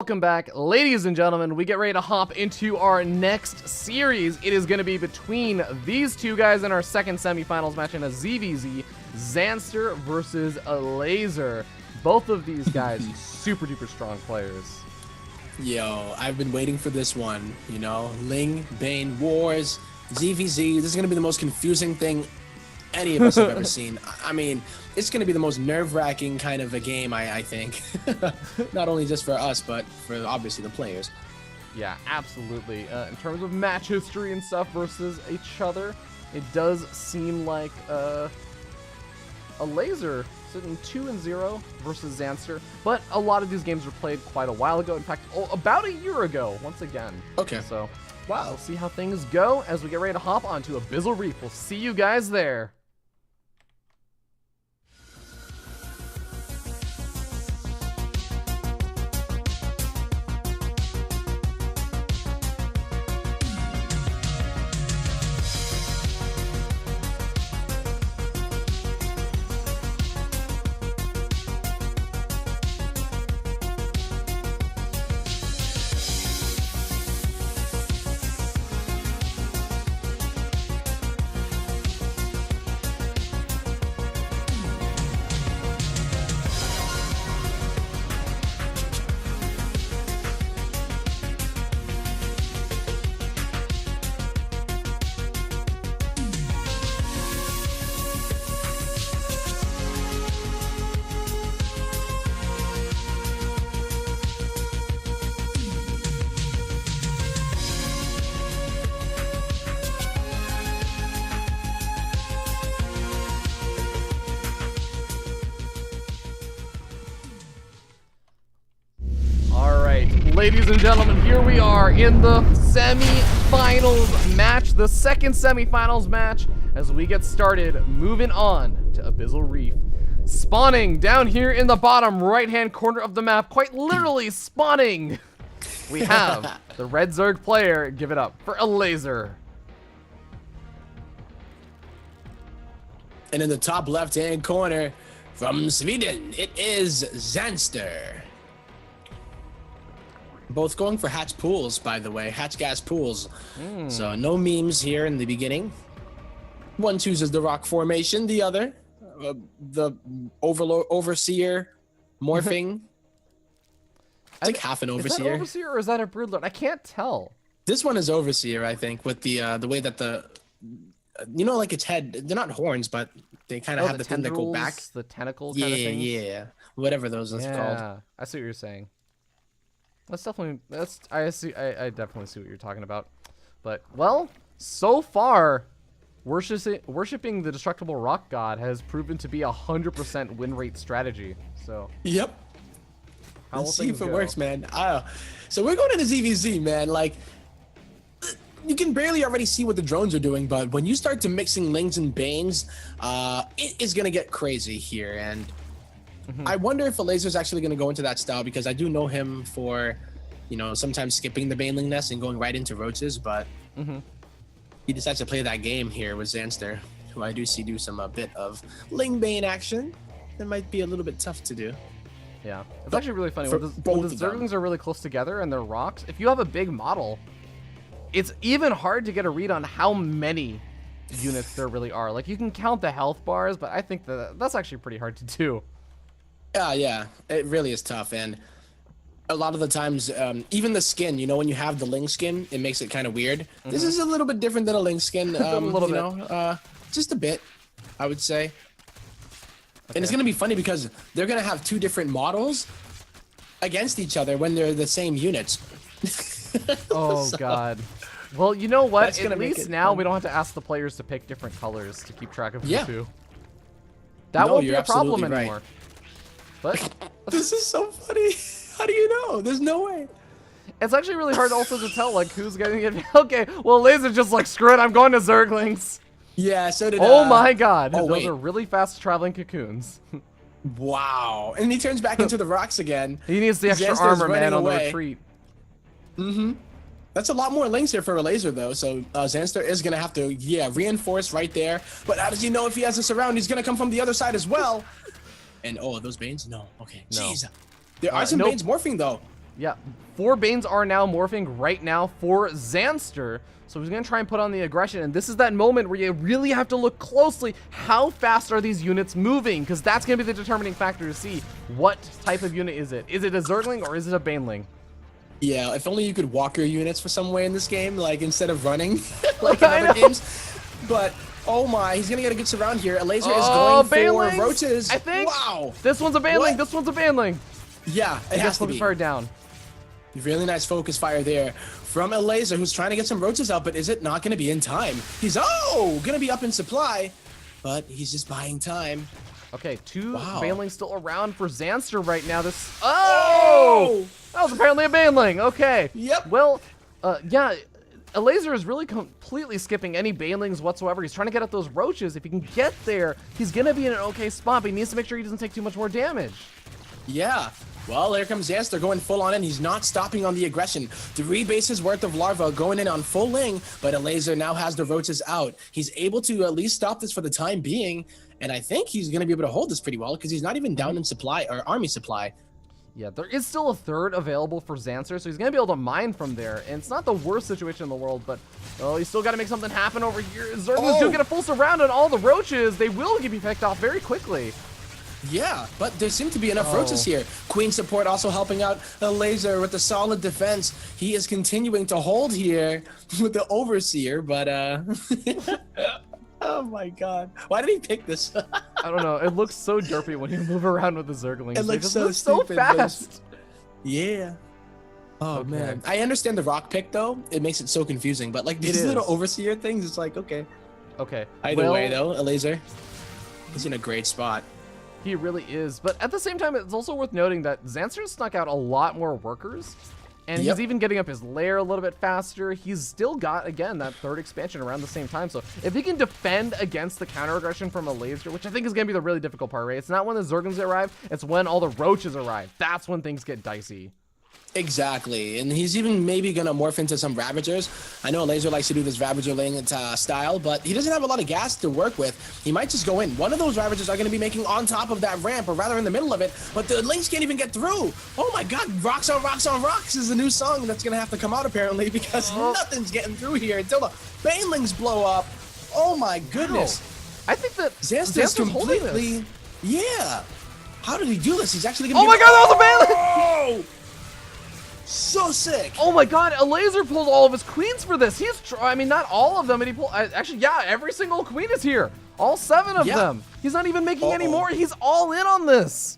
Welcome back, ladies and gentlemen. We get ready to hop into our next series. It is going to be between these two guys in our second semifinals match in a ZVZ, Zanster versus Elazer. Both of these guys super duper strong players. Yo, I've been waiting for this one, you know, Ling, Bane, Wars, ZVZ. This is going to be the most confusing thing any of us have ever seen. I mean, it's going to be the most nerve-wracking kind of a game, I think. Not only just for us, but for obviously the players. Yeah, absolutely. In terms of match history and stuff versus each other, it does seem like Elazer sitting 2-0 versus Zanster, but a lot of these games were played quite a while ago. In fact, about a year ago, once again. Okay. So, wow. We'll see how things go as we get ready to hop onto Abyssal Reef. We'll see you guys there. Ladies and gentlemen, here we are in the semi-finals match, the second semi-finals match, as we get started, moving on to Abyssal Reef. Spawning down here in the bottom right-hand corner of the map, quite literally spawning, we have the Red Zerg player. Give it up for Elazer. And in the top left-hand corner, from Sweden, it is Zanster. Both going for hatch pools, by the way. Hatch gas pools. So no memes here in the beginning. One chooses the rock formation. The other, the overseer morphing. It's like half an overseer. Is that overseer or is that a broodlord? I can't tell. This one is overseer, I think, with the way that you know, like its head. They're not horns, but they kind of have the thing that go back. The tentacle kind of thing. Yeah. Whatever those are called. I see what you're saying. I definitely see what you're talking about. But, well, so far, worshiping the destructible rock god has proven to be 100% win rate strategy. So, yep. Let's see if it works, man. So we're going to the ZVZ, man. Like, you can barely already see what the drones are doing, but when you start to mixing Lings and Banes, it is going to get crazy here. And I wonder if Elazer is actually going to go into that style, because I do know him for, you know, sometimes skipping the Baneling nest and going right into roaches, but he decides to play that game here with Zanster, who I do see do some a bit of Ling Bane action. That might be a little bit tough to do. Yeah, it's actually really funny when the Zerglings are really close together and they're rocks. If you have a big model, it's even hard to get a read on how many units there really are. Like, you can count the health bars, but I think that's actually pretty hard to do. Yeah, it really is tough, and a lot of the times, even the skin, you know, when you have the Ling skin, it makes it kind of weird. This is a little bit different than a Ling skin, a little bit. Know, just a bit, I would say. And it's gonna be funny because they're gonna have two different models against each other when they're the same units. Oh God. Well, you know what? At least now we don't have to ask the players to pick different colors to keep track of the two. That won't be a problem anymore. But this is so funny. How do you know? There's no way. It's actually really hard also to tell, like, who's getting it. Okay, well, Elazer just like, screw it, I'm going to Zerglings. Yeah, so did Oh my God. Those are really fast traveling cocoons. Wow. And he turns back into the rocks again. He needs the extra armor, man, on the retreat. That's a lot more links here for Elazer, though. So Zanster is going to have to, reinforce right there. But how does he know if he has this around? He's going to come from the other side as well. And, oh, those Banes? No. Okay. No. Jeez. There are some Banes morphing, though. Yeah, 4 Banes are now morphing right now for Zanster. So he's going to try and put on the aggression. And this is that moment where you really have to look closely. How fast are these units moving? Because that's going to be the determining factor to see what type of unit is it. Is it a Zergling or is it a Baneling? Yeah, if only you could walk your units for some way in this game, like instead of running, like in other games. But oh my, he's gonna get a good surround here. Elazer is going Banelings, for roaches. I think. Wow. This one's a Baneling. This one's a Baneling. Yeah, it has to be. Fire down. Really nice focus fire there from Elazer, who's trying to get some roaches out, but is it not gonna be in time? He's gonna be up in supply, but he's just buying time. Okay, 2 Wow. Banelings still around for Zanster right now. This that was apparently a Baneling. Okay. Yep. Well, yeah, Elazer is really completely skipping any Banelings whatsoever. He's trying to get at those roaches. If he can get there, he's gonna be in an okay spot, but he needs to make sure he doesn't take too much more damage. Yeah. Well, here comes Zanster going full on in. He's not stopping on the aggression. 3 bases worth of larva going in on full ling, but Elazer now has the roaches out. He's able to at least stop this for the time being, and I think he's going to be able to hold this pretty well because he's not even down in supply or army supply. Yeah, there is still a 3rd available for Zanster, so he's going to be able to mine from there. And it's not the worst situation in the world, but he's still got to make something happen over here. Zerglings do get a full surround on all the roaches. They will be picked off very quickly. Yeah, but there seem to be enough roaches here. Queen support also helping out Elazer with the solid defense. He is continuing to hold here with the Overseer, but oh my god. Why did he pick this? I don't know. It looks so derpy when you move around with the Zerglings. It They looks just so move so stupid, fast. Yeah. Oh Okay. man. I understand the rock pick though. It makes it so confusing, but like these little Overseer things, it's like, okay. Okay. Either way though, Elazer, he's in a great spot. He really is. But at the same time, it's also worth noting that Zanster snuck out a lot more workers. And he's even getting up his lair a little bit faster. He's still got, again, that 3rd expansion around the same time. So if he can defend against the counter aggression from Elazer, which I think is going to be the really difficult part, right? It's not when the Zerglings arrive. It's when all the roaches arrive. That's when things get dicey. Exactly, and he's even maybe gonna morph into some Ravagers. I know Elazer likes to do this Ravager laying style, but he doesn't have a lot of gas to work with. He might just go in. One of those Ravagers are gonna be making on top of that ramp, or rather in the middle of it, but the links can't even get through. Oh my god, Rocks on Rocks on Rocks is a new song that's gonna have to come out apparently, because nothing's getting through here until the Banelings blow up. Oh my goodness. Wow. I think that Zanster's completely, yeah. How did he do this? He's actually gonna Oh my god, that was a Baneling! Oh! So sick! Oh my god, Elazer pulled all of his queens for this. I mean, not all of them, but he pulled, actually, yeah, every single queen is here. All 7 of them. He's not even making any more. He's all in on this.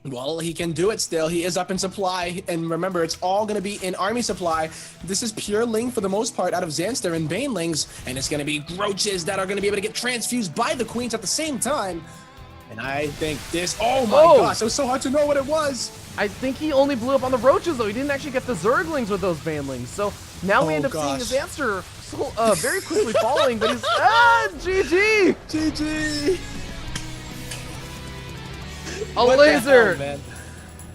Well, he can do it still. He is up in supply. And remember, it's all going to be in army supply. This is pure Ling for the most part out of Zanster and Banelings. And it's going to be roaches that are going to be able to get transfused by the queens at the same time. And I think this, oh my gosh, it was so hard to know what it was. I think he only blew up on the roaches, though. He didn't actually get the Zerglings with those Banelings. So now we end up seeing his answer so, very quickly falling, but he's, GG! GG! Elazer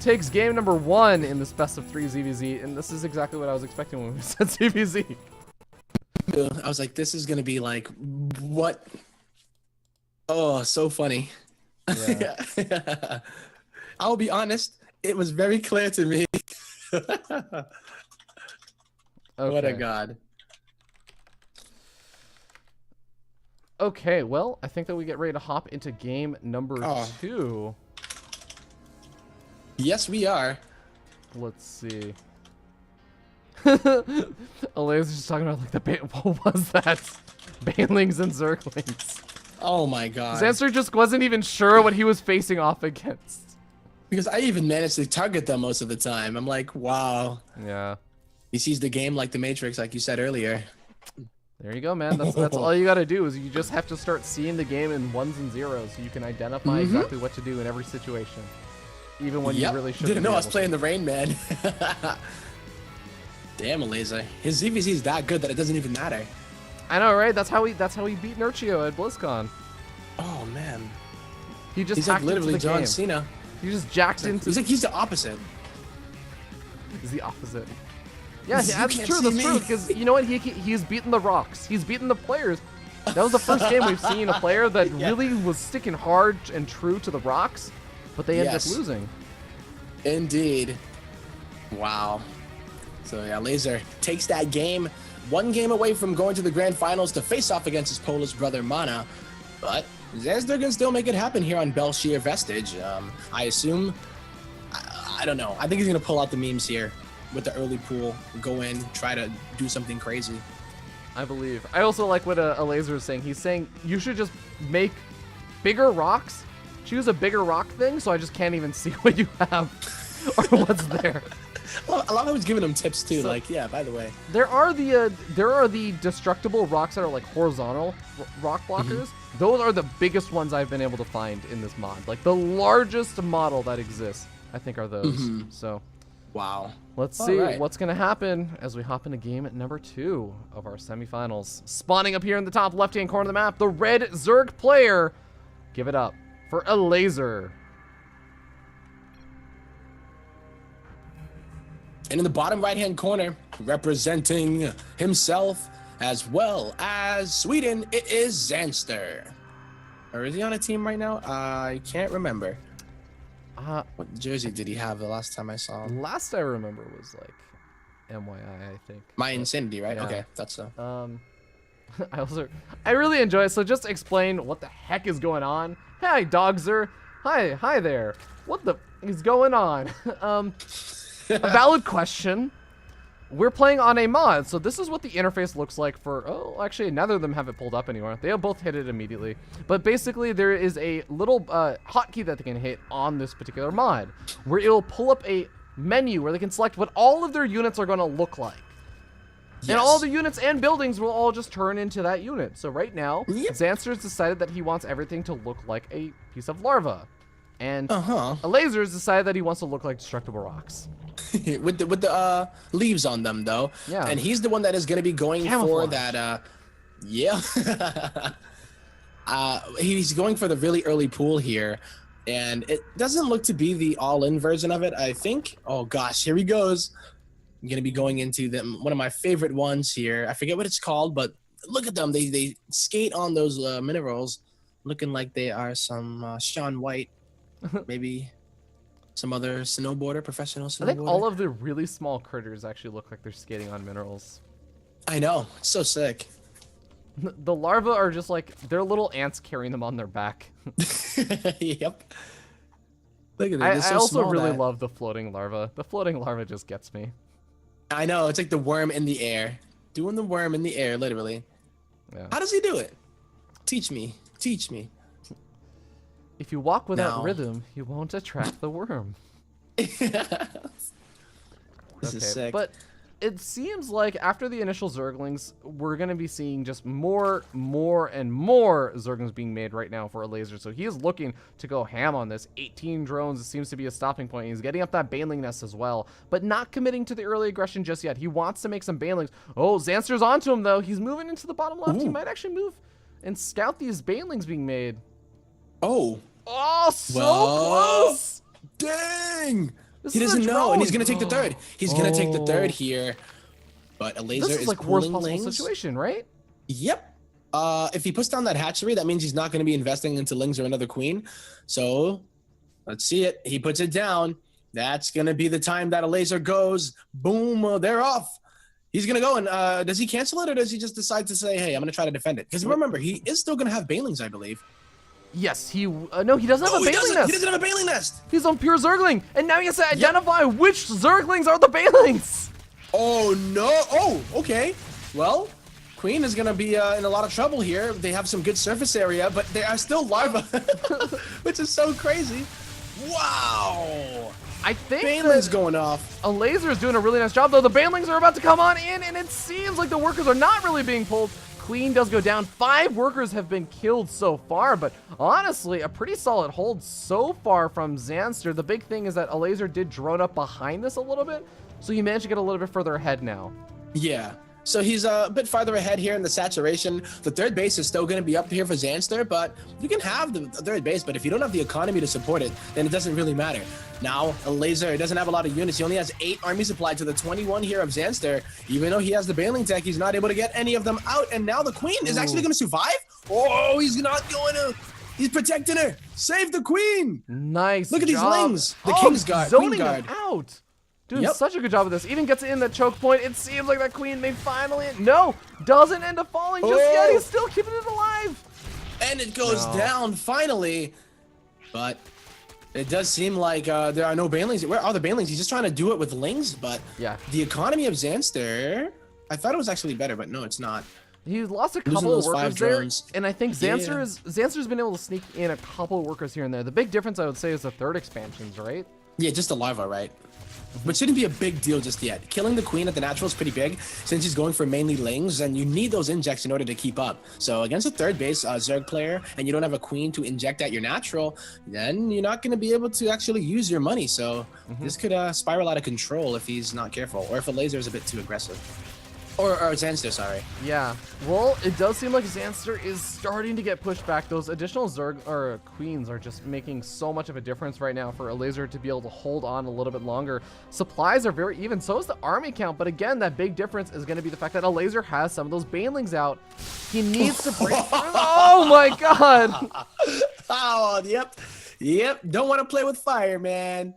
takes game number 1 in this best of 3 ZVZ, and this is exactly what I was expecting when we said ZVZ. I was like, this is going to be like, what? Oh, so funny. Yeah. I'll be honest, it was very clear to me. What a god. Okay, well, I think that we get ready to hop into game number 2. Yes, we are. Let's see. Elazer's just talking about like what was that? Banelings and Zerglings. Oh my god. Zanster just wasn't even sure what he was facing off against. Because I even managed to target them most of the time. I'm like, wow. Yeah. He sees the game like the Matrix, like you said earlier. There you go, man. That's all you got to do is you just have to start seeing the game in 1s and 0s so you can identify exactly what to do in every situation. Even when you really shouldn't. Didn't know I was playing the Rain Man. Damn, Elazer. His ZVZ is that good that it doesn't even matter. I know, right? That's how he beat Nurchio at BlizzCon. Oh man. He's like literally into the John game. Cena. He just jacked into. He's the opposite. He's the opposite. Yeah, that's true. That's true. Because you know what? He's beaten the rocks. He's beaten the players. That was the first game we've seen a player that really was sticking hard and true to the rocks, but they ended up losing. Indeed. Wow. So yeah, Elazer takes that game, 1 game away from going to the grand finals to face off against his Polish brother Mana. But Zanster can still make it happen here on Belshir Vestige. I assume, I don't know. I think he's gonna pull out the memes here with the early pool, go in, try to do something crazy. I believe. I also like what Elazer is saying. He's saying you should just make bigger rocks, choose a bigger rock thing, so I just can't even see what you have or what's there. I love how he's giving him tips too. So, like, yeah, by the way, there are the destructible rocks that are like horizontal rock blockers. Those are the biggest ones I've been able to find in this mod. Like the largest model that exists, I think, are those. So, wow. Let's see what's gonna happen as we hop into game number 2 of our semifinals. Spawning up here in the top left-hand corner of the map, the red Zerg player. Give it up for Elazer. And in the bottom right-hand corner, representing himself as well as Sweden, it is Zanster. Or is he on a team right now? I can't remember. What jersey did he have the last time I saw him? Last I remember was like MYI, I think. My Insanity, right? Yeah. Okay, that's so. I really enjoy it. So just explain what the heck is going on. Hi, Dogzer. Hi there. What the is going on? A valid question. We're playing on a mod, so this is what the interface looks like for... Oh, actually, neither of them have it pulled up anymore. They both hit it immediately. But basically, there is a little hotkey that they can hit on this particular mod, where it'll pull up a menu where they can select what all of their units are going to look like. Yes. And all the units and buildings will all just turn into that unit. So right now, Zanster's decided that he wants everything to look like a piece of larva. And Elazer's decided that he wants to look like destructible rocks. with the leaves on them though. Yeah. And he's the one that is going to be going for that he's going for the really early pool here, and it doesn't look to be the all-in version of it, I think. Oh gosh, here he goes. I'm going to be going into one of my favorite ones here. I forget what it's called, but look at them. They skate on those minerals looking like they are some Shaun White, maybe some other snowboarder, professional snowboarder. I think all of the really small critters actually look like they're skating on minerals. I know. It's so sick. The larvae are just like, they're little ants carrying them on their back. Yep. Look at that. I also really love the floating larva. The floating larva just gets me. I know. It's like the worm in the air. Doing the worm in the air, literally. Yeah. How does he do it? Teach me. Teach me. If you walk without rhythm, you won't attract the worm. This is sick. But it seems like after the initial Zerglings, we're going to be seeing just more and more Zerglings being made right now for Elazer. So he is looking to go ham on this. 18 drones seems to be a stopping point. He's getting up that Baneling nest as well, but not committing to the early aggression just yet. He wants to make some Banelings. Oh, Zanster's onto him, though. He's moving into the bottom left. Ooh. He might actually move and scout these Banelings being made. Oh, so close! Dang! He doesn't know, and he's gonna take the third. He's gonna take the third here, but Elazer is like worst possible situation, right? Yep. If he puts down that hatchery, that means he's not gonna be investing into lings or another queen. So let's see it. He puts it down. That's gonna be the time that Elazer goes. Boom! They're off. He's gonna go, and does he cancel it, or does he just decide to say, "Hey, I'm gonna try to defend it"? Because remember, he is still gonna have Banelings, I believe. Yes, no, he doesn't have a Baneling nest. He doesn't have a Baneling nest. He's on pure Zergling, and now he has to identify which Zerglings are the Banelings. Oh, no. Oh, okay. Well, Queen is going to be in a lot of trouble here. They have some good surface area, but they are still larvae, which is so crazy. Wow. I think Baneling's going off. Elazer is doing a really nice job, though. The Banelings are about to come on in, and it seems like the workers are not really being pulled. Queen does go down. 5 workers have been killed so far, but honestly, a pretty solid hold so far from Zanster. The big thing is that Elazer did drone up behind this a little bit, so he managed to get a little bit further ahead now. Yeah. So he's a bit farther ahead here in the saturation. The third base is still going to be up here for Zanster, but you can have the third base, but if you don't have the economy to support it, then it doesn't really matter. Now, Elazer doesn't have a lot of units. He only has 8 army supplied to the 21 here of Zanster. Even though he has the Baneling tech, he's not able to get any of them out, and now the Queen is actually going to survive? Oh, he's not going to... He's protecting her. Save the Queen. Nice Look at these lings. The King's Guard. Queen Guard. Out. Doing Yep. such a good job of this. Even gets it in the choke point. It seems like that queen may finally... No! Doesn't end up falling just yet. He's still keeping it alive. And it goes down finally. But it does seem like there are no banelings. Where are the banelings? He's just trying to do it with lings, but yeah, the economy of Zanster, I thought it was actually better, but no, it's not. He lost a Losing couple of those 5 workers there, drones. and I think Zanster's been able to sneak in a couple of workers here and there. The big difference, I would say, is the third expansions, right? Yeah, just the larva, right? But shouldn't be a big deal just yet. Killing the queen at the natural is pretty big since he's going for mainly lings, and you need those injects in order to keep up. So against a third base Zerg player, and you don't have a queen to inject at your natural, then you're not going to be able to actually use your money. So this could spiral out of control if he's not careful, or if Elazer is a bit too aggressive. Or Zanster, sorry. Yeah. Well, it does seem like Zanster is starting to get pushed back. Those additional Zerg or queens are just making so much of a difference right now for Elazer to be able to hold on a little bit longer. Supplies are very even. So is the army count. But again, that big difference is going to be the fact that Elazer has some of those banelings out. He needs to break through. Oh my god. Oh, yep. Don't want to play with fire, man.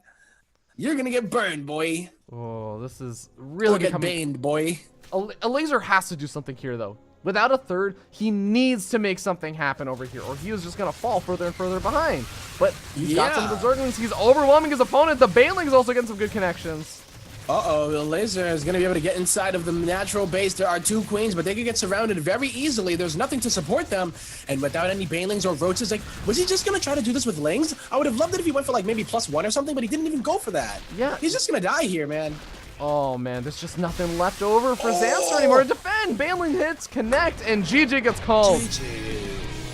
You're going to get burned, boy. Oh, this is really get baned, boy. Elazer has to do something here, though. Without a third, he needs to make something happen over here, or he was just going to fall further and further behind. But he's got some of the Zerglings. He's overwhelming his opponent. The Baneling's also getting some good connections. Uh-oh, Elazer is going to be able to get inside of the natural base. There are 2 queens, but they can get surrounded very easily. There's nothing to support them. And without any banelings or roaches, like, was he just going to try to do this with lings? I would have loved it if he went for, like, maybe +1 or something, but he didn't even go for that. Yeah. He's just going to die here, man. Oh, man, there's just nothing left over for Zanster anymore to defend. Baneling hits, connect, and GG gets called.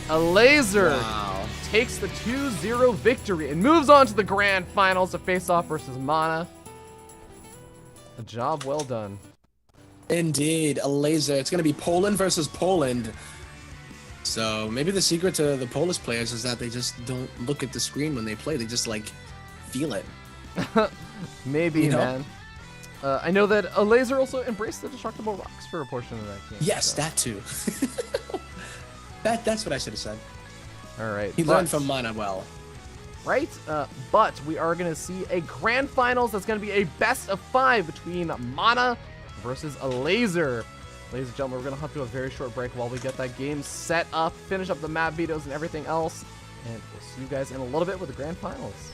Elazer takes the 2-0 victory and moves on to the grand finals to face off versus Mana. A job well done. Indeed, Elazer. It's going to be Poland versus Poland. So maybe the secret to the Polish players is that they just don't look at the screen when they play. They just, like, feel it. Maybe, you know? man. I know that Elazer also embraced the destructible rocks for a portion of that game. Yes, so. that too. That's what I should have said. All right. He learned from Mana well. Right? But we are going to see a grand finals that's going to be a best of 5 between Mana versus Elazer. Ladies and gentlemen, we're going to have to do a very short break while we get that game set up, finish up the map vetoes and everything else. And we'll see you guys in a little bit with the grand finals.